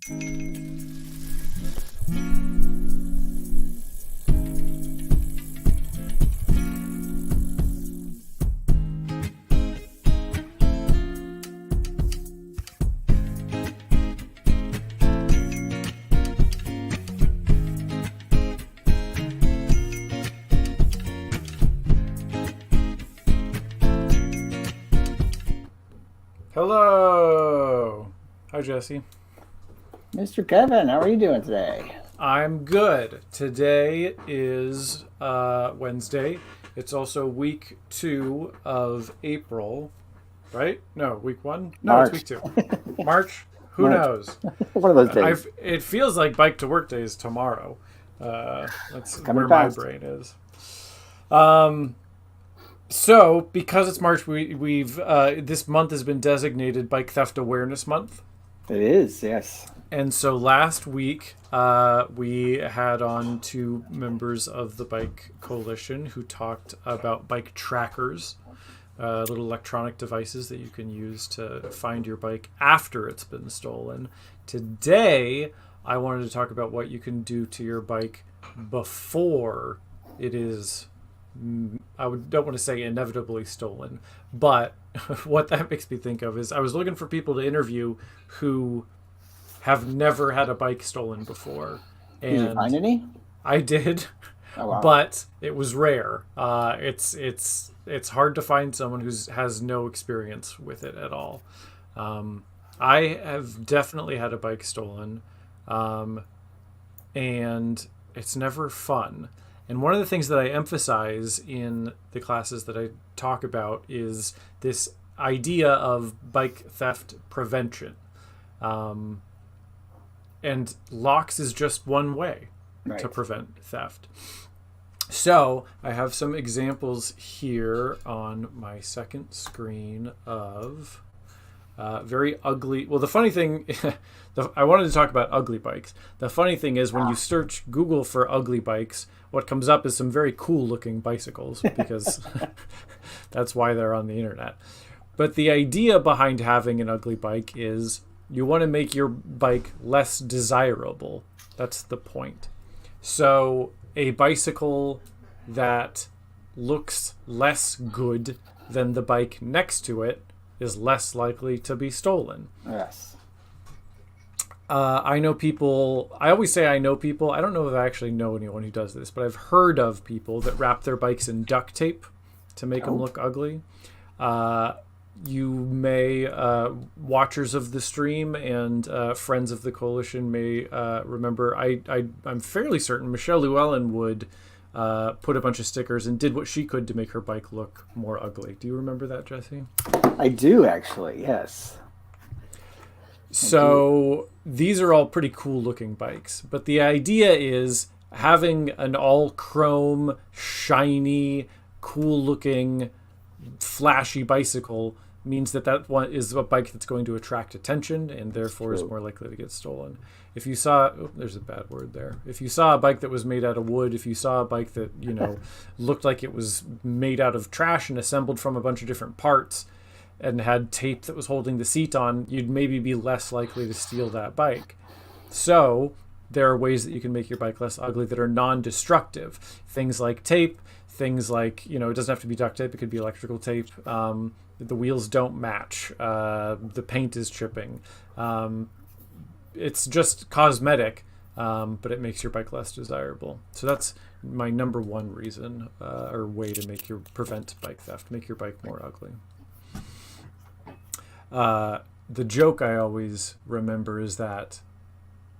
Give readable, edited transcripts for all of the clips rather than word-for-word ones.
Hello. Hi, Jesse. Mr. Kevin, how are you doing today? I'm good. Today is Wednesday. It's also week 2 of April, right? No, week 1? No, it's March. week 2. March? Who March. knows? One of those days. It feels like Bike to Work Day is tomorrow. That's Coming where my fast. brain is. So, because it's March, we've this month has been designated Bike Theft Awareness Month. It is, yes. And so last week, we had on 2 members of the Bike Coalition who talked about bike trackers, little electronic devices that you can use to find your bike after it's been stolen. Today, I wanted to talk about what you can do to your bike before it is, don't want to say inevitably stolen, but what that makes me think of is I was looking for people to interview who have never had a bike stolen before. And Did you find any? I did, Oh, wow. but it was rare. It's hard to find someone who has no experience with it at all. I have definitely had a bike stolen, and it's never fun. And one of the things that I emphasize in the classes that I talk about is this idea of bike theft prevention. And locks is just one way to prevent theft. So I have some examples here on my second screen of very ugly. Well, the funny thing, I wanted to talk about ugly bikes. The funny thing is when you search Google for ugly bikes, what comes up is some very cool looking bicycles because that's why they're on the internet. But the idea behind having an ugly bike is you want to make your bike less desirable. That's the point. So a bicycle that looks less good than the bike next to it is less likely to be stolen. Yes. I know people, I always say I know people. I don't know if I actually know anyone who does this, but I've heard of people that wrap their bikes in duct tape to make them look ugly. You may, watchers of the stream and friends of the coalition may remember, I'm fairly certain Michelle Llewellyn would put a bunch of stickers and did what she could to make her bike look more ugly. Do you remember that, Jesse? I do, actually, yes. So these are all pretty cool looking bikes, but the idea is having an all chrome, shiny, cool looking, flashy bicycle means that one is a bike that's going to attract attention and therefore is more likely to get stolen. If you saw, there's a bad word there. If you saw a bike that was made out of wood, if you saw a bike that, looked like it was made out of trash and assembled from a bunch of different parts and had tape that was holding the seat on, you'd maybe be less likely to steal that bike. So there are ways that you can make your bike less ugly that are non-destructive. Things like tape, things like, it doesn't have to be duct tape, it could be electrical tape. The wheels don't match. The paint is chipping. It's just cosmetic, but it makes your bike less desirable. So that's my number one reason or way to prevent bike theft, make your bike more ugly. The joke I always remember is that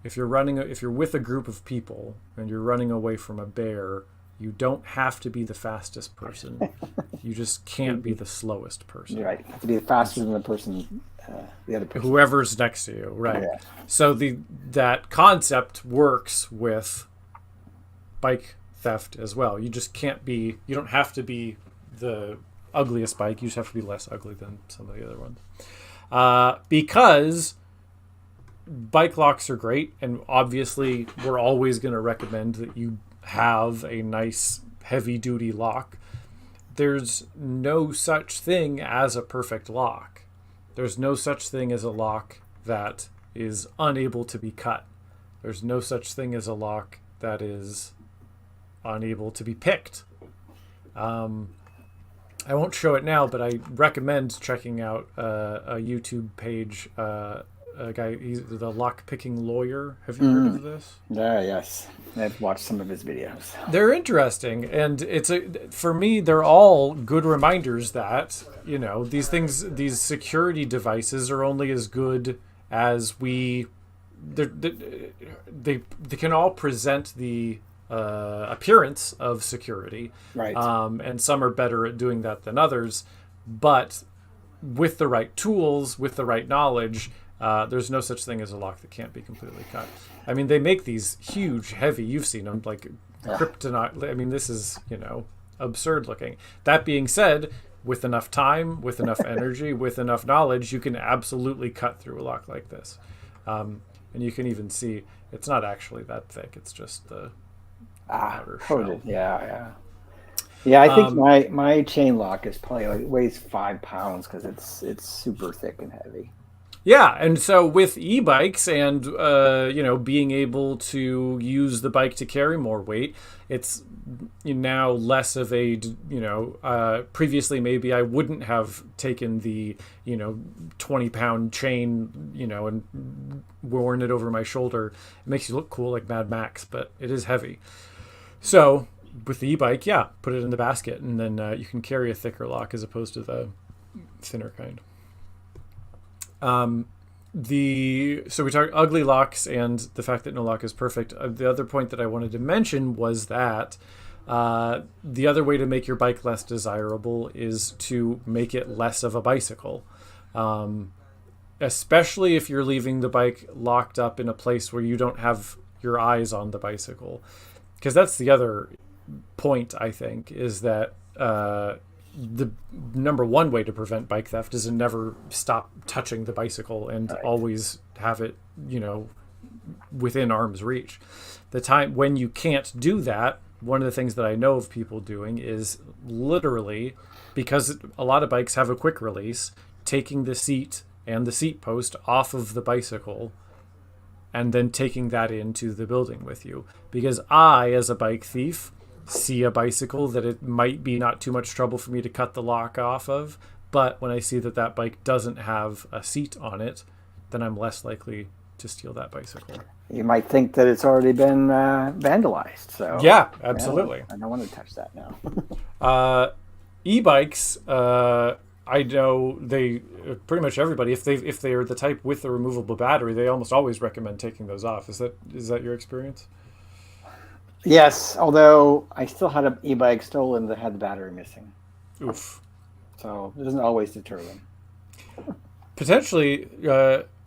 if you're with a group of people and you're running away from a bear, you don't have to be the fastest person. You just can't be the slowest person. You're right. You have to be faster than the other person. Whoever's next to you, right? Yeah. So that concept works with bike theft as well. You don't have to be the ugliest bike. You just have to be less ugly than some of the other ones. Because bike locks are great, and obviously we're always going to recommend that you have a nice heavy-duty lock. There's no such thing as a perfect lock. There's no such thing as a lock that is unable to be cut. There's no such thing as a lock that is unable to be picked. I won't show it now, but I recommend checking out a YouTube page. A guy, he's the lock picking lawyer. Have you heard of this? Yes. I've watched some of his videos. They're interesting, and for me, they're all good reminders that these security devices are only as good as they can all present the appearance of security, right? And some are better at doing that than others, but with the right tools, with the right knowledge, there's no such thing as a lock that can't be completely cut. I mean, they make these huge, heavy, you've seen them, like kryptonite. I mean, this is, absurd looking. That being said, with enough time, with enough energy, with enough knowledge, you can absolutely cut through a lock like this. And you can even see it's not actually that thick. It's just the outer shell. Yeah. I think my chain lock is probably weighs 5 pounds because it's super thick and heavy. Yeah, and so with e-bikes and being able to use the bike to carry more weight, it's now less of a previously maybe I wouldn't have taken the 20-pound chain and worn it over my shoulder. It makes you look cool like Mad Max, but it is heavy. So with the e-bike, put it in the basket, and then you can carry a thicker lock as opposed to the thinner kind. So we talked ugly locks and the fact that no lock is perfect. The other point that I wanted to mention was that the other way to make your bike less desirable is to make it less of a bicycle, especially if you're leaving the bike locked up in a place where you don't have your eyes on the bicycle. Because that's the other point, I think, is that the number one way to prevent bike theft is to never stop touching the bicycle and always have it, within arm's reach. The time when you can't do that, one of the things that I know of people doing is literally, because a lot of bikes have a quick release, taking the seat and the seat post off of the bicycle and then taking that into the building with you. Because I, as a bike thief, see a bicycle that it might be not too much trouble for me to cut the lock off of, but when I see that bike doesn't have a seat on it, then I'm less likely to steal that bicycle. You might think that it's already been vandalized. So yeah, absolutely. I don't want to touch that now. E-bikes, I know they pretty much everybody, if they are the type with the removable battery, they almost always recommend taking those off. Is that your experience? Yes, although I still had an e-bike stolen that had the battery missing. Oof. So it doesn't always deter them. Potentially,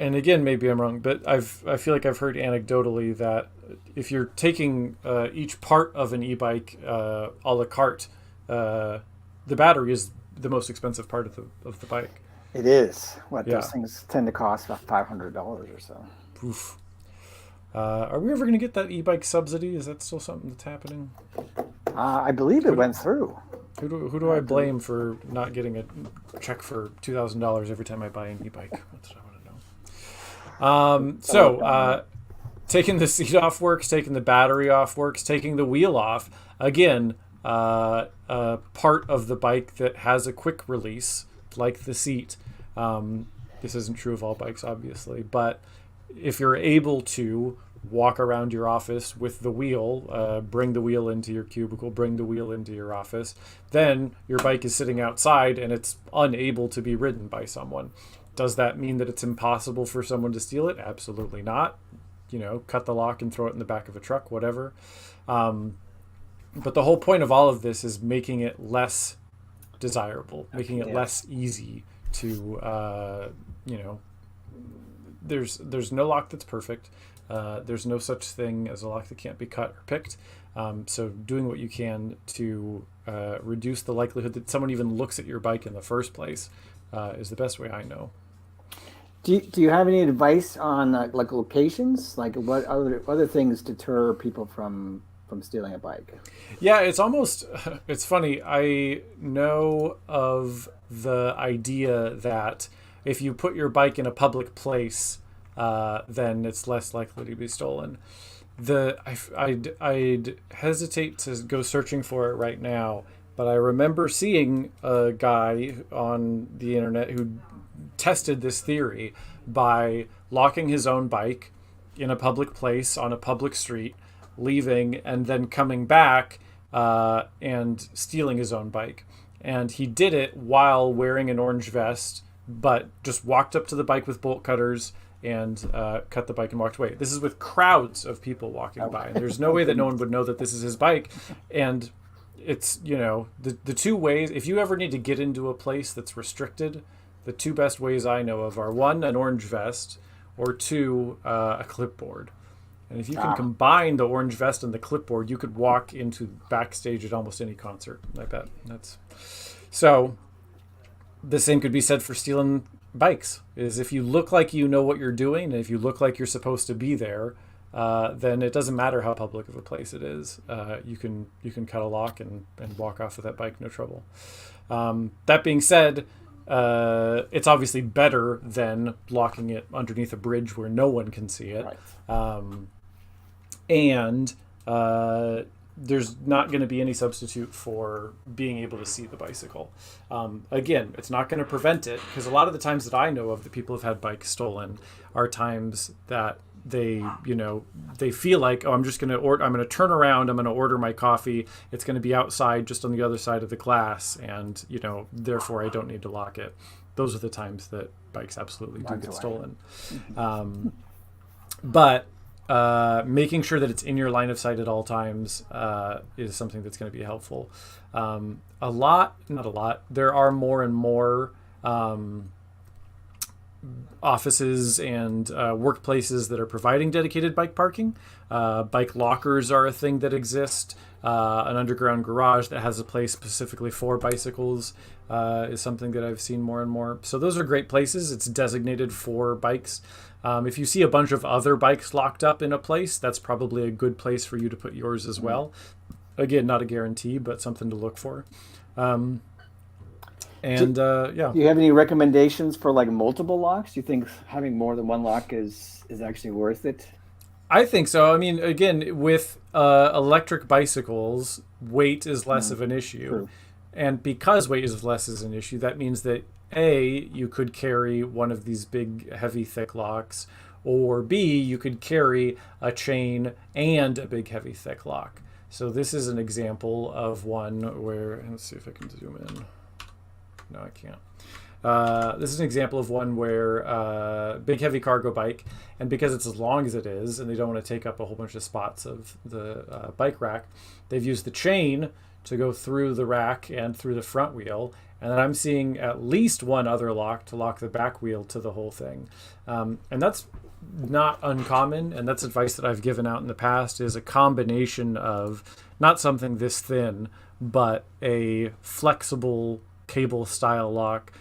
and again, maybe I'm wrong, but I feel like I've heard anecdotally that if you're taking each part of an e-bike a la carte, the battery is the most expensive part of the bike. It is. Those things tend to cost about $500 or so. Oof. Are we ever going to get that e-bike subsidy? Is that still something that's happening? I believe it went through. Who do I blame for not getting a check for $2,000 every time I buy an e-bike? That's what I want to know. Taking the seat off works, taking the battery off works, taking the wheel off. Again, a part of the bike that has a quick release, like the seat. This isn't true of all bikes, obviously, but if you're able to walk around your office with the wheel, bring the wheel into your cubicle, bring the wheel into your office, then your bike is sitting outside and it's unable to be ridden by someone. Does that mean that it's impossible for someone to steal it? Absolutely not. Cut the lock and throw it in the back of a truck, whatever. But the whole point of all of this is making it less desirable, making it less easy to, There's no lock that's perfect. There's no such thing as a lock that can't be cut or picked. So doing what you can to reduce the likelihood that someone even looks at your bike in the first place is the best way I know. Do you have any advice on locations? Like what other things deter people from stealing a bike? Yeah, it's funny. I know of the idea that if you put your bike in a public place, then it's less likely to be stolen. I'd hesitate to go searching for it right now, but I remember seeing a guy on the internet who tested this theory by locking his own bike in a public place on a public street, leaving, and then coming back and stealing his own bike. And he did it while wearing an orange vest, but just walked up to the bike with bolt cutters and cut the bike and walked away. This is with crowds of people walking by. And there's no way that no one would know that this is his bike. And it's, the two ways, if you ever need to get into a place that's restricted, the two best ways I know of are, one, an orange vest, or two, a clipboard. And if you can combine the orange vest and the clipboard, you could walk into backstage at almost any concert. I bet. So the same could be said for stealing bikes. Is if you look like you know what you're doing, and if you look like you're supposed to be there, then it doesn't matter how public of a place it is. You can cut a lock and walk off with that bike, no trouble. That being said, it's obviously better than locking it underneath a bridge where no one can see it. Right. And there's not going to be any substitute for being able to see the bicycle. Again, it's not going to prevent it, because a lot of the times that I know of that people have had bikes stolen are times that they feel like, I'm just going to I'm going to turn around, I'm going to order my coffee, it's going to be outside just on the other side of the glass, and therefore I don't need to lock it. Those are the times that bikes absolutely do get stolen. But making sure that it's in your line of sight at all times is something that's going to be helpful. There are more and more offices and workplaces that are providing dedicated bike parking. Bike lockers are a thing that exist. An underground garage that has a place specifically for bicycles is something that I've seen more and more. So those are great places. It's designated for bikes. If you see a bunch of other bikes locked up in a place, that's probably a good place for you to put yours as well. Again, not a guarantee, but something to look for. Do you have any recommendations for like multiple locks? Do you think having more than one lock is actually worth it? I think so. I mean, again, with electric bicycles, weight is less of an issue. True. And because weight is less as an issue, that means that A, you could carry one of these big, heavy, thick locks, or B, you could carry a chain and a big, heavy, thick lock. So this is an example of one where, let's see if I can zoom in. No, I can't. This is an example of one where big, heavy cargo bike, and because it's as long as it is, and they don't want to take up a whole bunch of spots of the bike rack, they've used the chain to go through the rack and through the front wheel. And then I'm seeing at least one other lock to lock the back wheel to the whole thing. And that's not uncommon, and that's advice that I've given out in the past, is a combination of not something this thin, but a flexible cable style lock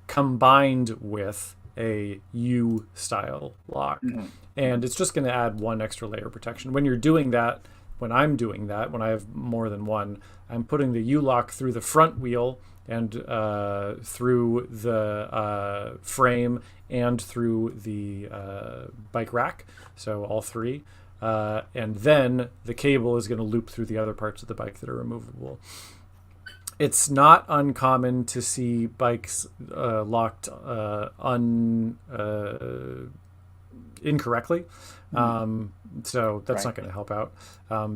combined with a U style lock. Mm-hmm. And it's just going to add one extra layer of protection. When you're doing that, when I'm doing that, when I have more than one, I'm putting the U-lock through the front wheel and through the frame and through the bike rack, so all three. And then the cable is going to loop through the other parts of the bike that are removable. It's not uncommon to see bikes locked incorrectly. So that's not going to help out.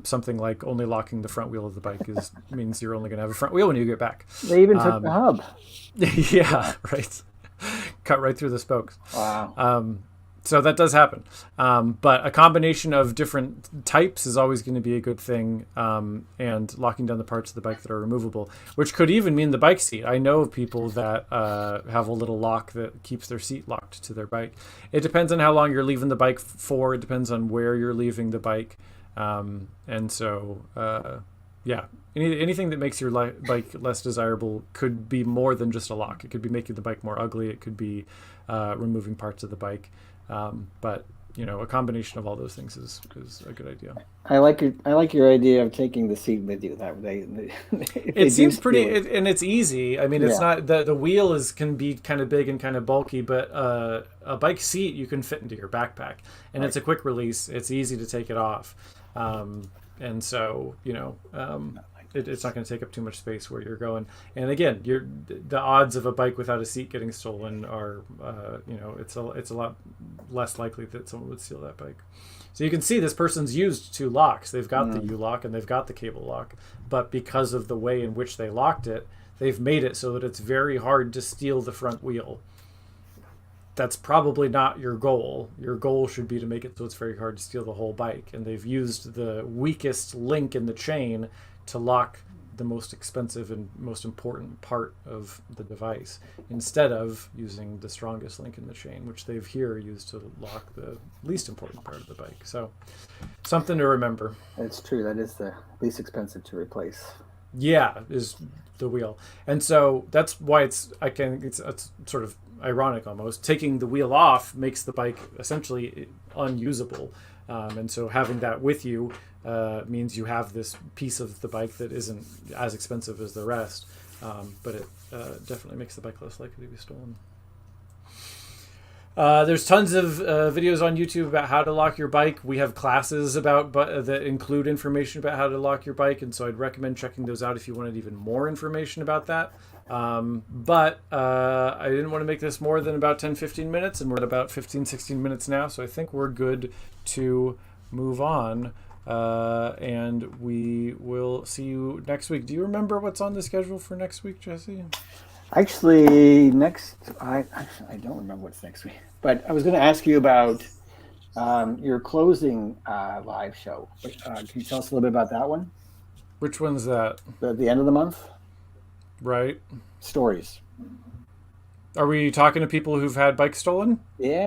Something like only locking the front wheel of the bike means you're only going to have a front wheel when you get back. They even took the hub. Yeah, right. Cut right through the spokes. Wow. So that does happen. But a combination of different types is always going to be a good thing. And locking down the parts of the bike that are removable, which could even mean the bike seat. I know of people that have a little lock that keeps their seat locked to their bike. It depends on how long you're leaving the bike for. It depends on where you're leaving the bike. And so, anything that makes your bike less desirable could be more than just a lock. It could be making the bike more ugly. It could be removing parts of the bike. But a combination of all those things is a good idea. I like your idea of taking the seat with you. That It seems pretty, and it's easy. I mean, it's Yeah. not the wheel can be kind of big and kind of bulky, but a bike seat you can fit into your backpack, and it's a quick release. It's easy to take it off, and so it's not going to take up too much space where you're going. And again, the odds of a bike without a seat getting stolen are, it's a lot less likely that someone would steal that bike. So you can see this person's used two locks. They've got the U-lock and they've got the cable lock, but because of the way in which they locked it, they've made it so that it's very hard to steal the front wheel. That's probably not your goal. Your goal should be to make it so it's very hard to steal the whole bike. And they've used the weakest link in the chain to lock the most expensive and most important part of the device, instead of using the strongest link in the chain, which they've here used to lock the least important part of the bike. So something to remember. It's true. That is the least expensive to replace. Yeah, is the wheel. And so that's why it's sort of ironic almost. Taking the wheel off makes the bike essentially unusable. And so having that with you means you have this piece of the bike that isn't as expensive as the rest, but it definitely makes the bike less likely to be stolen. There's tons of videos on YouTube about how to lock your bike. We have classes that include information about how to lock your bike, and so I'd recommend checking those out if you wanted even more information about that. But I didn't want to make this more than about 10-15 minutes, and we're at about 15-16 minutes now, so I think we're good to move on. And we will see you next week. Do you remember what's on the schedule for next week, Jesse? Actually, I don't remember what's next week, but I was going to ask you about your closing live show. Can you tell us a little bit about that one? Which one's that? The end of the month? Right. Stories. Are we talking to people who've had bikes stolen? Yeah.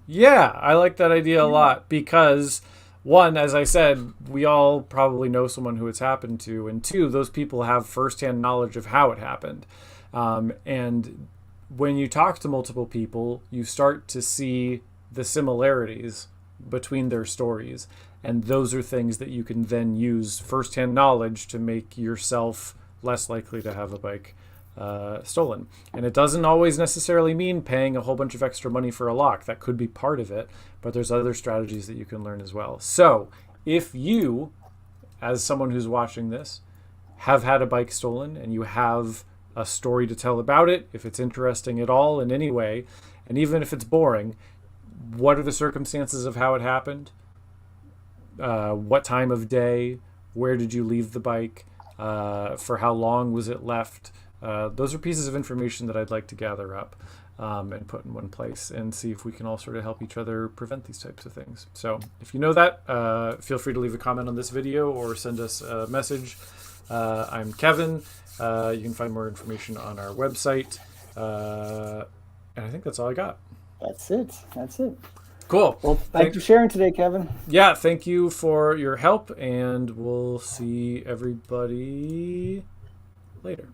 Yeah, I like that idea a lot because, one, as I said, we all probably know someone who it's happened to, and two, those people have firsthand knowledge of how it happened. And when you talk to multiple people, you start to see the similarities between their stories. And those are things that you can then use firsthand knowledge to make yourself less likely to have a bike stolen. And it doesn't always necessarily mean paying a whole bunch of extra money for a lock. That could be part of it, but there's other strategies that you can learn as well. So if you, as someone who's watching this, have had a bike stolen and you have a story to tell about it, if it's interesting at all in any way, and even if it's boring, what are the circumstances of how it happened? What time of day? Where did you leave the bike? For how long was it left? Those are pieces of information that I'd like to gather up and put in one place and see if we can all sort of help each other prevent these types of things. So if you know that, feel free to leave a comment on this video or send us a message. I'm Kevin. You can find more information on our website. And I think that's all I got. That's it. Cool. Well, thanks for sharing today, Kevin. Yeah, thank you for your help, and we'll see everybody later.